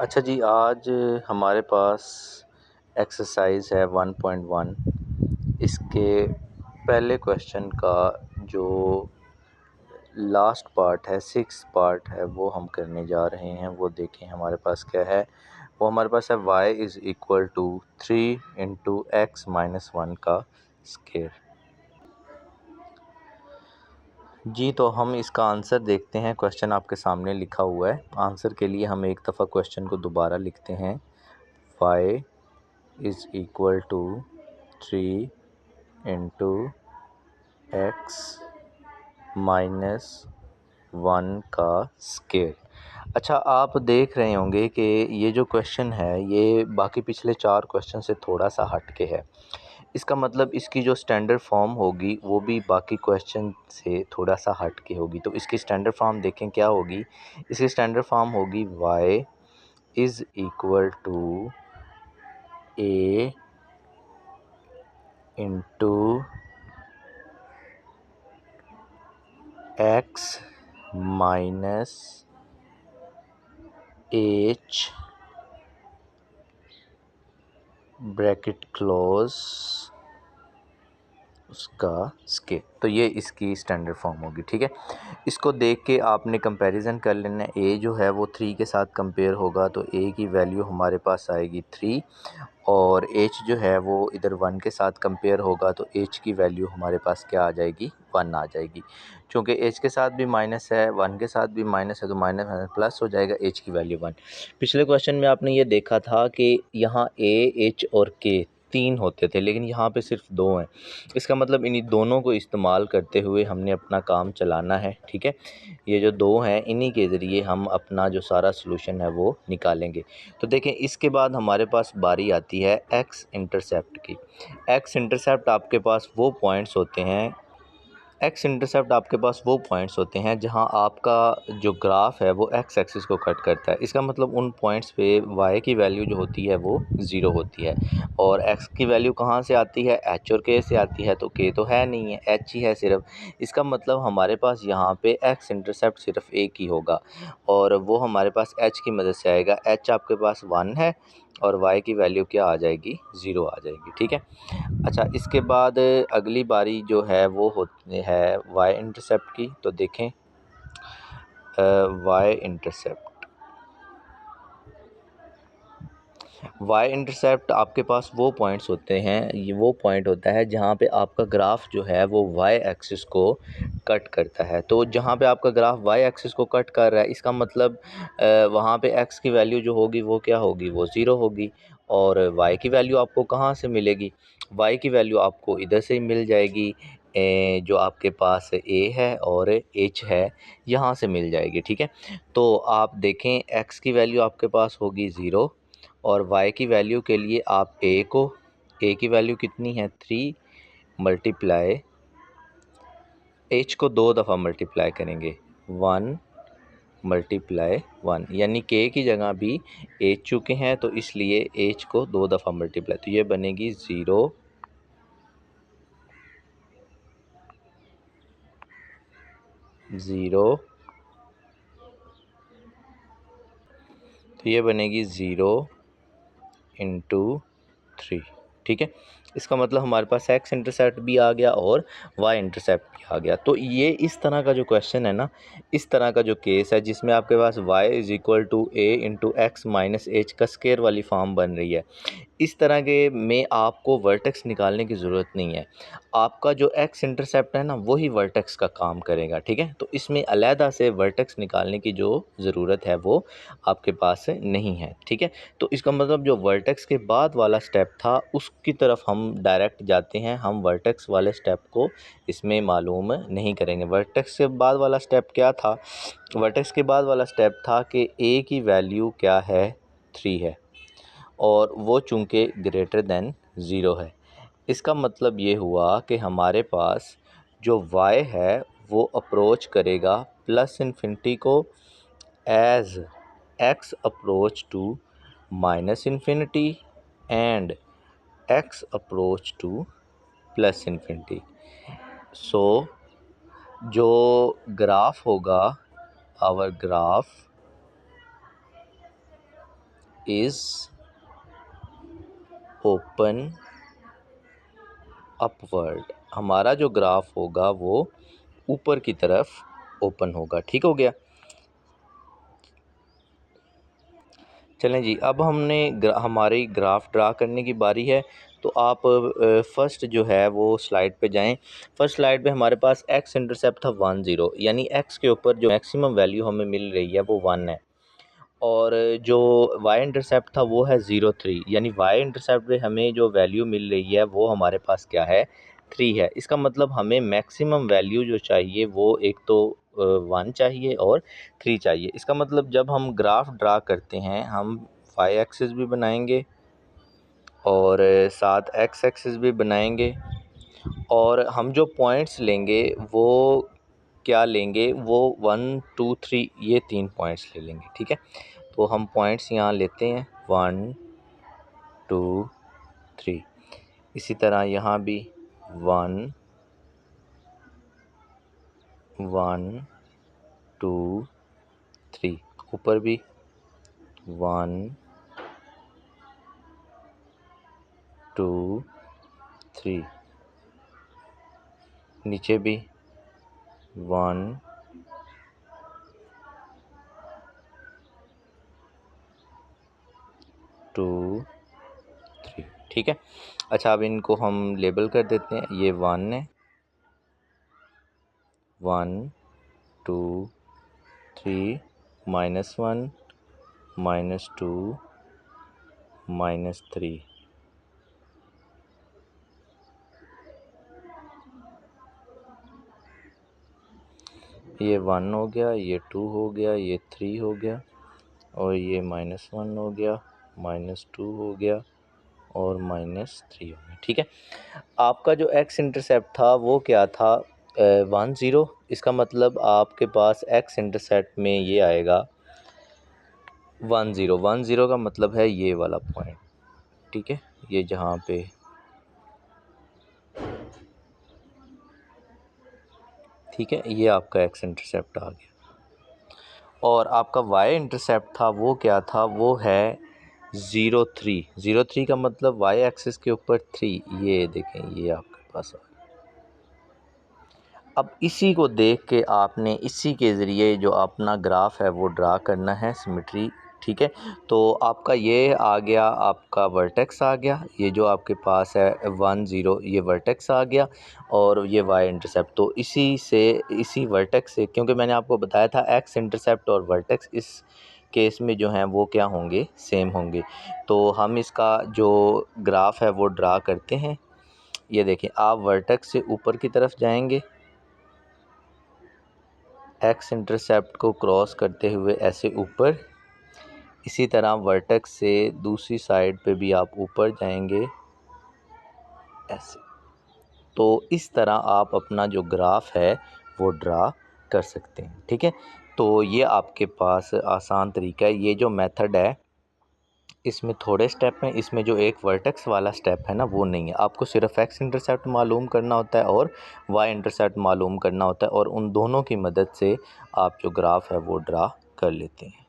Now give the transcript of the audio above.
अच्छा जी, आज हमारे पास एक्सरसाइज है 1.1। इसके पहले क्वेश्चन का जो लास्ट पार्ट है, सिक्स पार्ट है, वो हम करने जा रहे हैं। वो देखें हमारे पास क्या है। वो हमारे पास है y is equal to 3 into x minus 1 का स्केयर। जी, तो हम इसका आंसर देखते हैं। क्वेश्चन आपके सामने लिखा हुआ है। आंसर के लिए हम एक दफ़ा क्वेश्चन को दोबारा लिखते हैं। y is equal to 3 into x minus 1 का स्केयर। अच्छा, आप देख रहे होंगे कि ये जो क्वेश्चन है ये बाकी पिछले 4 क्वेश्चन से थोड़ा सा हट के है। इसका मतलब इसकी जो स्टैंडर्ड फॉर्म होगी वो भी बाकी क्वेश्चन से थोड़ा सा हट के होगी। तो इसकी स्टैंडर्ड फॉर्म देखें क्या होगी। इसकी स्टैंडर्ड फॉर्म होगी y is equal to a into x minus h bracket close उसका स्केयर। तो ये इसकी स्टैंडर्ड फॉर्म होगी। ठीक है, इसको देख के आपने कंपैरिजन कर लेना। a जो है वो 3 के साथ कंपेयर होगा तो a की वैल्यू हमारे पास आएगी 3, और h जो है वो इधर 1 के साथ कंपेयर होगा तो h की वैल्यू हमारे पास क्या आ जाएगी, 1 आ जाएगी। क्योंकि h के साथ भी माइनस है, 1 के साथ भी माइनस है, तो माइनस माइनस प्लस हो जाएगा, h की वैल्यू 1। पिछले क्वेश्चन में आपने ये देखा था कि यहाँ a, h और k 3 होते थे, लेकिन यहाँ पे सिर्फ 2 हैं। इसका मतलब इन्हीं दोनों को इस्तेमाल करते हुए हमने अपना काम चलाना है। ठीक है, ये जो 2 हैं इन्हीं के ज़रिए हम अपना जो सारा सलूशन है वो निकालेंगे। तो देखें, इसके बाद हमारे पास बारी आती है एक्स इंटरसेप्ट की। एक्स इंटरसेप्ट आपके पास वो पॉइंट्स होते हैं जहां जहां आपका जो ग्राफ है वो एक्स एक्सिस को कट करता है। इसका मतलब उन पॉइंट्स पे वाई की वैल्यू जो होती है वो ज़ीरो होती है, और एक्स की वैल्यू कहाँ से आती है, एच और के से आती है। तो के तो है नहीं है, एच ही है सिर्फ। इसका मतलब हमारे पास यहाँ पे एक्स इंटरसेप्ट सिर्फ एक ही होगा, और वो हमारे पास एच की मदद से आएगा। एच आपके पास 1 है और वाई की वैल्यू क्या आ जाएगी, 0 आ जाएगी। ठीक है, अच्छा, इसके बाद अगली बारी जो है वो होती है वाई इंटरसेप्ट की। तो देखें, वाई इंटरसेप्ट आपके पास वो पॉइंट्स होते हैं, ये वो पॉइंट होता है जहाँ पे आपका ग्राफ जो है वो वाई एक्सिस को कट करता है। तो जहाँ पे आपका ग्राफ वाई एक्सिस को कट कर रहा है, इसका मतलब वहाँ पे एक्स की वैल्यू जो होगी वो क्या होगी, वो 0 होगी। और वाई की वैल्यू आपको कहाँ से मिलेगी, वाई की वैल्यू आपको इधर से ही मिल जाएगी। जो आपके पास ए है और एच है, यहाँ से मिल जाएगी। ठीक है, तो आप देखें एक्स की वैल्यू आपके पास होगी 0, और y की वैल्यू के लिए आप a की वैल्यू कितनी है, 3 मल्टीप्लाई h को 2 दफ़ा मल्टीप्लाई करेंगे, 1 मल्टीप्लाई 1, यानी k की जगह भी h चुके हैं तो इसलिए h को 2 दफ़ा मल्टीप्लाई, तो ये बनेगी 0 0, तो ये बनेगी 0 इंटू 3। ठीक है, इसका मतलब हमारे पास एक्स इंटरसेप्ट भी आ गया और वाई इंटरसेप्ट भी आ गया। तो ये इस तरह का जो क्वेश्चन है ना, इस तरह का जो केस है जिसमें आपके पास y is equal to a into x minus h का स्केयर वाली फॉर्म बन रही है, इस तरह के में आपको वर्टेक्स निकालने की ज़रूरत नहीं है। आपका जो एक्स इंटरसेप्ट है ना वही वर्टेक्स का काम करेगा। ठीक है, तो इसमें अलहदा से वर्टेक्स निकालने की जो ज़रूरत है वो आपके पास नहीं है। ठीक है, तो इसका मतलब जो वर्टेक्स के बाद वाला स्टेप था उसकी तरफ हम डायरेक्ट जाते हैं, हम वर्टेक्स वाले स्टेप को इसमें मालूम नहीं करेंगे। वर्टेक्स के बाद वाला स्टेप क्या था, वर्टेक्स के बाद वाला स्टेप था कि ए की वैल्यू क्या है, 3 है, और वो चूँकि ग्रेटर दैन 0 है। इसका मतलब ये हुआ कि हमारे पास जो y है वो अप्रोच करेगा प्लस इन्फिनिटी को as x approach to minus infinity and x approach to plus infinity. So जो ग्राफ होगा, our graph is open upward, हमारा जो ग्राफ होगा वो ऊपर की तरफ ओपन होगा। ठीक हो गया। चलें जी, अब हमने हमारी ग्राफ ड्रा करने की बारी है। तो आप फर्स्ट जो है वो स्लाइड पे जाएं। फर्स्ट स्लाइड पे हमारे पास एक्स इंटरसेप्ट था 1 0, यानी एक्स के ऊपर जो मैक्सिमम वैल्यू हमें मिल रही है वो 1 है, और जो वाई इंटरसेप्ट था वो है 0 3, यानी वाई इंटरसेप्ट पे हमें जो वैल्यू मिल रही है वो हमारे पास क्या है, 3 है। इसका मतलब हमें मैक्सिमम वैल्यू जो चाहिए वो एक तो 1 चाहिए और 3 चाहिए। इसका मतलब जब हम ग्राफ ड्रा करते हैं हम वाई एक्सिस भी बनाएंगे और साथ एक्स एक्सिस भी बनाएंगे, और हम जो पॉइंट्स लेंगे वो क्या लेंगे, वो 1 2 3 ये 3 पॉइंट्स ले लेंगे। ठीक है, तो हम पॉइंट्स यहाँ लेते हैं 1 2 3, इसी तरह यहाँ भी 1 1 2 3, ऊपर भी 1 2 3, नीचे भी 1 2 3। ठीक है, अच्छा अब इनको हम लेबल कर देते हैं। ये 1 है, 1 2 3 -1 -2 -3, ये 1 हो गया, ये 2 हो गया, ये 3 हो गया, और ये -1 हो गया, -2 हो गया और -3 हो गया। ठीक है, आपका जो एक्स इंटरसेप्ट था वो क्या था, 1 0। इसका मतलब आपके पास एक्स इंटरसेप्ट में ये आएगा 1 0। 1 0 का मतलब है ये वाला पॉइंट। ठीक है, ये जहाँ पे, ठीक है, ये आपका एक्स इंटरसेप्ट आ गया। और आपका वाई इंटरसेप्ट था वो क्या था, वो है 0 3। 0 3 का मतलब वाई एक्सिस के ऊपर 3, ये देखें ये आपके पास आ गया। अब इसी को देख के आपने इसी के ज़रिए जो अपना ग्राफ है वो ड्रा करना है, सिमेट्री। ठीक है, तो आपका ये आ गया, आपका वर्टेक्स आ गया, ये जो आपके पास है 1 0 ये वर्टेक्स आ गया, और ये वाई इंटरसेप्ट। तो इसी वर्टेक्स से, क्योंकि मैंने आपको बताया था एक्स इंटरसेप्ट और वर्टेक्स इस केस में जो हैं वो क्या होंगे, सेम होंगे। तो हम इसका जो ग्राफ है वो ड्रा करते हैं। ये देखें, आप वर्टेक्स से ऊपर की तरफ जाएंगे, एक्स इंटरसेप्ट को क्रॉस करते हुए ऐसे ऊपर, इसी तरह वर्टेक्स से दूसरी साइड पे भी आप ऊपर जाएंगे ऐसे। तो इस तरह आप अपना जो ग्राफ है वो ड्रा कर सकते हैं। ठीक है, तो ये आपके पास आसान तरीका है। ये जो मेथड है इसमें थोड़े स्टेप हैं, इसमें जो एक वर्टेक्स वाला स्टेप है ना वो नहीं है। आपको सिर्फ एक्स इंटरसेप्ट मालूम करना होता है और वाई इंटरसेप्ट मालूम करना होता है, और उन दोनों की मदद से आप जो ग्राफ है वो ड्रा कर लेते हैं।